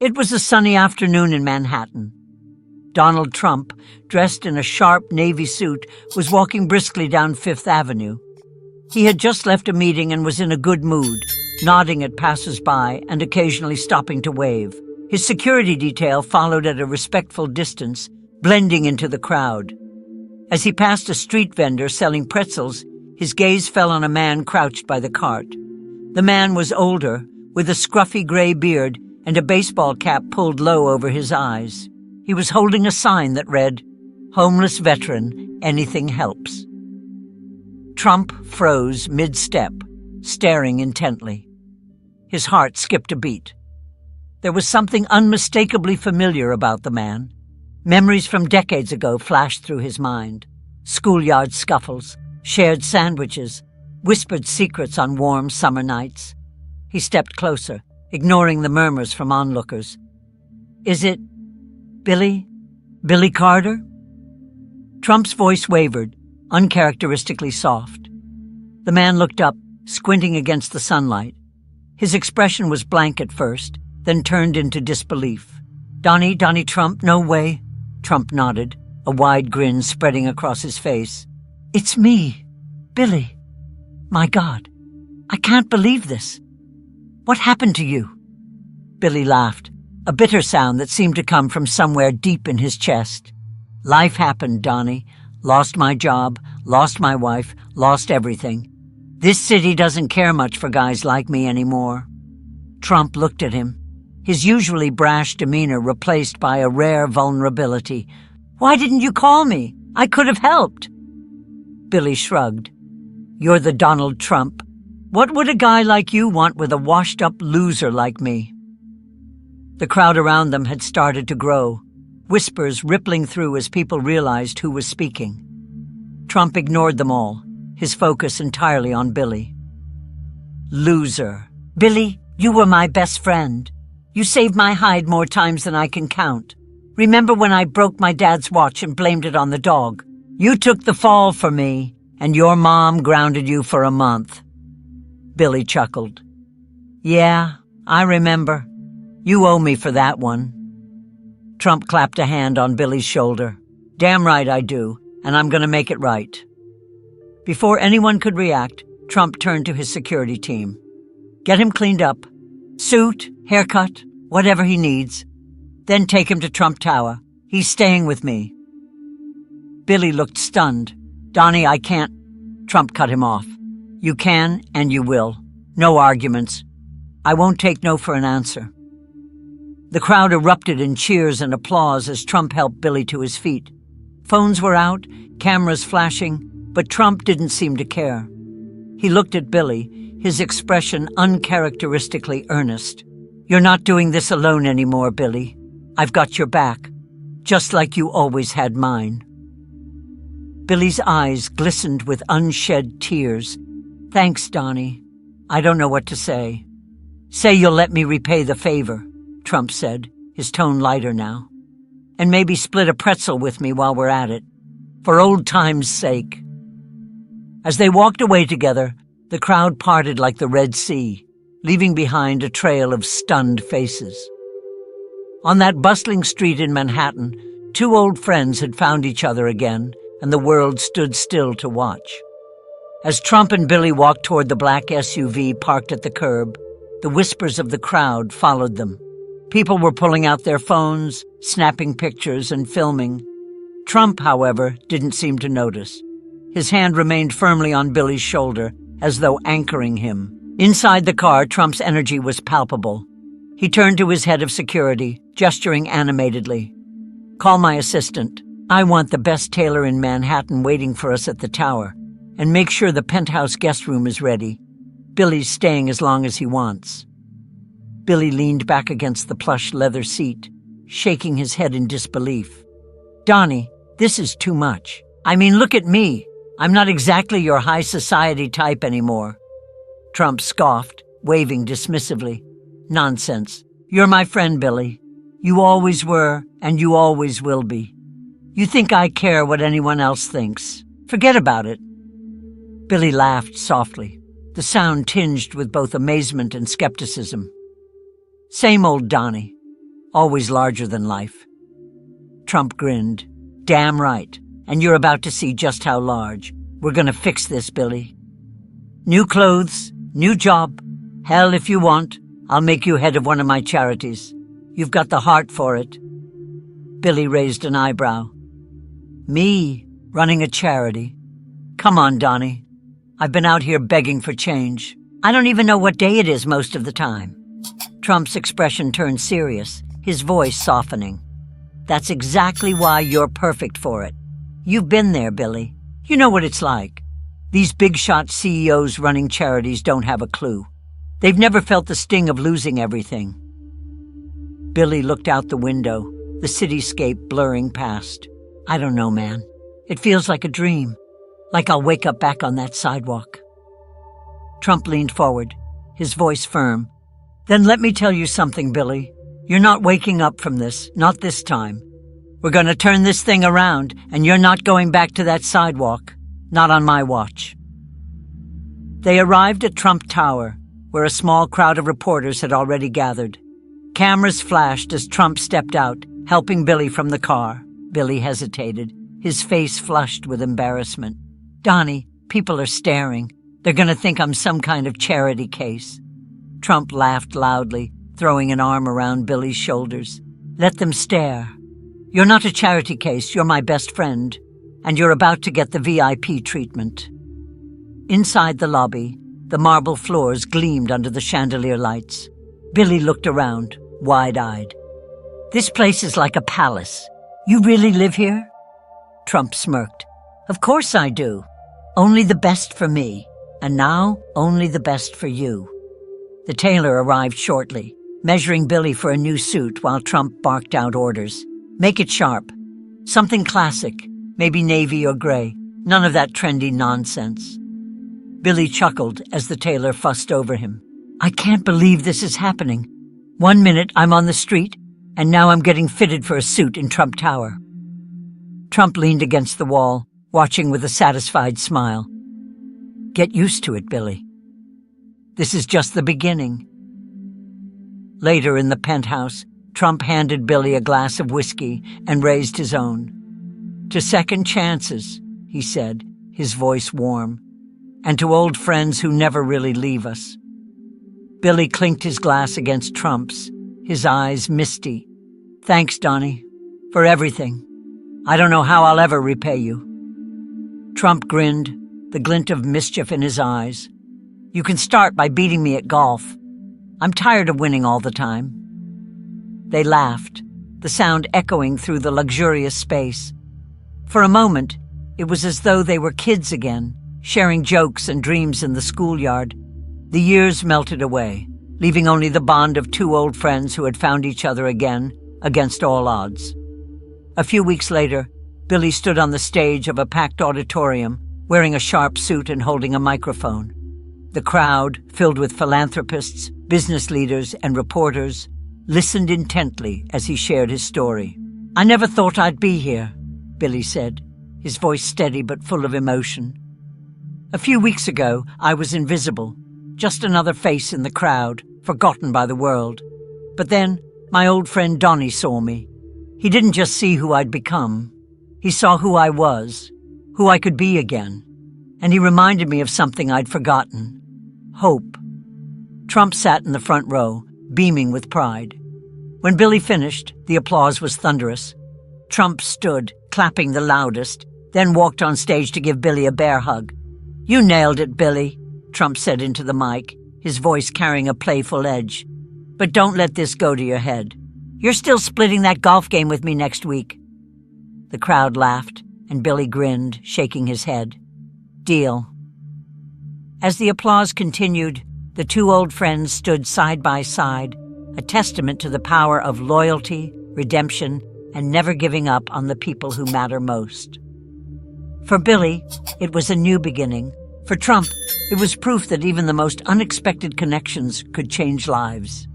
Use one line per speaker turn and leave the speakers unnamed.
It was a sunny afternoon in Manhattan. Donald Trump, dressed in a sharp navy suit, was walking briskly down Fifth Avenue. He had just left a meeting and was in a good mood, nodding at passers-by and occasionally stopping to wave. His security detail followed at a respectful distance, blending into the crowd. As he passed a street vendor selling pretzels, his gaze fell on a man crouched by the cart. The man was older, with a scruffy gray beard and a baseball cap pulled low over his eyes. He was holding a sign that read, "Homeless veteran, anything helps." Trump froze mid-step, staring intently. His heart skipped a beat. There was something unmistakably familiar about the man. Memories from decades ago flashed through his mind. Schoolyard scuffles, shared sandwiches, whispered secrets on warm summer nights. He stepped closer, ignoring the murmurs from onlookers. "Is it Billy? Billy Carter?" Trump's voice wavered, uncharacteristically soft. The man looked up, squinting against the sunlight. His expression was blank at first, then turned into disbelief. Donnie Trump, no way." Trump nodded, a wide grin spreading across his face. "It's me, Billy. My God, I can't believe this. What happened to you?" Billy laughed, a bitter sound that seemed to come from somewhere deep in his chest. "Life happened, Donnie. Lost my job, lost my wife, lost everything. This city doesn't care much for guys like me anymore." Trump looked at him, his usually brash demeanor replaced by a rare vulnerability. "Why didn't you call me? I could have helped." Billy shrugged. "You're the Donald Trump. What would a guy like you want with a washed-up loser like me?" The crowd around them had started to grow, whispers rippling through as people realized who was speaking. Trump ignored them all, his focus entirely on Billy. "Loser. Billy, you were my best friend. You saved my hide more times than I can count. Remember when I broke my dad's watch and blamed it on the dog? You took the fall for me, and your mom grounded you for a month." Billy chuckled. "Yeah, I remember. You owe me for that one." Trump clapped a hand on Billy's shoulder. "Damn right I do, and I'm going to make it right." Before anyone could react, Trump turned to his security team. "Get him cleaned up. Suit, haircut, whatever he needs. Then take him to Trump Tower. He's staying with me." Billy looked stunned. "Donnie, I can't." Trump cut him off. "You can and you will. No arguments. I won't take no for an answer." The crowd erupted in cheers and applause as Trump helped Billy to his feet. Phones were out, cameras flashing, but Trump didn't seem to care. He looked at Billy, his expression uncharacteristically earnest. "You're not doing this alone anymore, Billy. I've got your back, just like you always had mine." Billy's eyes glistened with unshed tears. "Thanks, Donnie. I don't know what to say." "Say you'll let me repay the favor," Trump said, his tone lighter now. "And maybe split a pretzel with me while we're at it. For old time's sake." As they walked away together, the crowd parted like the Red Sea, leaving behind a trail of stunned faces. On that bustling street in Manhattan, two old friends had found each other again, and the world stood still to watch. As Trump and Billy walked toward the black SUV parked at the curb, the whispers of the crowd followed them. People were pulling out their phones, snapping pictures and filming. Trump, however, didn't seem to notice. His hand remained firmly on Billy's shoulder, as though anchoring him. Inside the car, Trump's energy was palpable. He turned to his head of security, gesturing animatedly. "Call my assistant. I want the best tailor in Manhattan waiting for us at the tower. And make sure the penthouse guest room is ready. Billy's staying as long as he wants." Billy leaned back against the plush leather seat, shaking his head in disbelief. "Donnie, this is too much. I mean, look at me. I'm not exactly your high society type anymore." Trump scoffed, waving dismissively. "Nonsense. You're my friend, Billy. You always were, and you always will be. You think I care what anyone else thinks. Forget about it." Billy laughed softly, the sound tinged with both amazement and skepticism. "Same old Donnie. always larger than life. Trump grinned. Damn right. And you're about to see just how large. We're gonna fix this, Billy. New clothes, new job. Hell, if you want, I'll make you head of one of my charities. You've got the heart for it. Billy raised an eyebrow. Me, running a charity? Come on, Donnie. I've been out here begging for change. I don't even know what day it is most of the time. Trump's expression turned serious, his voice softening. That's exactly why you're perfect for it. You've been there, Billy. You know what it's like. These big-shot CEOs running charities don't have a clue. They've never felt the sting of losing everything. Billy looked out the window, the cityscape blurring past. I don't know, man. It feels like a dream. Like I'll wake up back on that sidewalk. Trump leaned forward, his voice firm. Then let me tell you something, Billy. You're not waking up from this, not this time. We're going to turn this thing around, and you're not going back to that sidewalk. Not on my watch. They arrived at Trump Tower, where a small crowd of reporters had already gathered. Cameras flashed as Trump stepped out, helping Billy from the car. Billy hesitated, his face flushed with embarrassment. Donnie, people are staring. They're going to think I'm some kind of charity case. Trump laughed loudly, throwing an arm around Billy's shoulders. Let them stare. You're not a charity case, you're my best friend, and you're about to get the VIP treatment. Inside the lobby, the marble floors gleamed under the chandelier lights. Billy looked around, wide-eyed. This place is like a palace. You really live here? Trump smirked. Of course I do. Only the best for me, and now only the best for you. The tailor arrived shortly, measuring Billy for a new suit while Trump barked out orders. Make it sharp. Something classic, maybe navy or gray. None of that trendy nonsense. Billy chuckled as the tailor fussed over him. I can't believe this is happening. 1 minute I'm on the street, and now I'm getting fitted for a suit in Trump Tower. Trump leaned against the wall, watching with a satisfied smile. Get used to it, Billy. This is just the beginning. Later in the penthouse, Trump handed Billy a glass of whiskey and raised his own. To second chances, he said, his voice warm, and to old friends who never really leave us. Billy clinked his glass against Trump's, his eyes misty. Thanks, Donnie, for everything. I don't know how I'll ever repay you. Trump grinned, the glint of mischief in his eyes. You can start by beating me at golf. I'm tired of winning all the time. They laughed, the sound echoing through the luxurious space. For a moment, it was as though they were kids again, sharing jokes and dreams in the schoolyard. The years melted away, leaving only the bond of two old friends who had found each other again, against all odds. A few weeks later, Billy stood on the stage of a packed auditorium, wearing a sharp suit and holding a microphone. The crowd, filled with philanthropists, business leaders, and reporters, listened intently as he shared his story. I never thought I'd be here, Billy said, his voice steady but full of emotion. A few weeks ago, I was invisible, just another face in the crowd, forgotten by the world. But then, my old friend Donnie saw me. He didn't just see who I'd become. He saw who I was, who I could be again. And he reminded me of something I'd forgotten. Hope. Trump sat in the front row, beaming with pride. When Billy finished, the applause was thunderous. Trump stood, clapping the loudest, then walked on stage to give Billy a bear hug. You nailed it, Billy, Trump said into the mic, his voice carrying a playful edge. But don't let this go to your head. You're still splitting that golf game with me next week. The crowd laughed, and Billy grinned, shaking his head. Deal. As the applause continued, the two old friends stood side by side, a testament to the power of loyalty, redemption, and never giving up on the people who matter most. For Billy, it was a new beginning. For Trump, it was proof that even the most unexpected connections could change lives.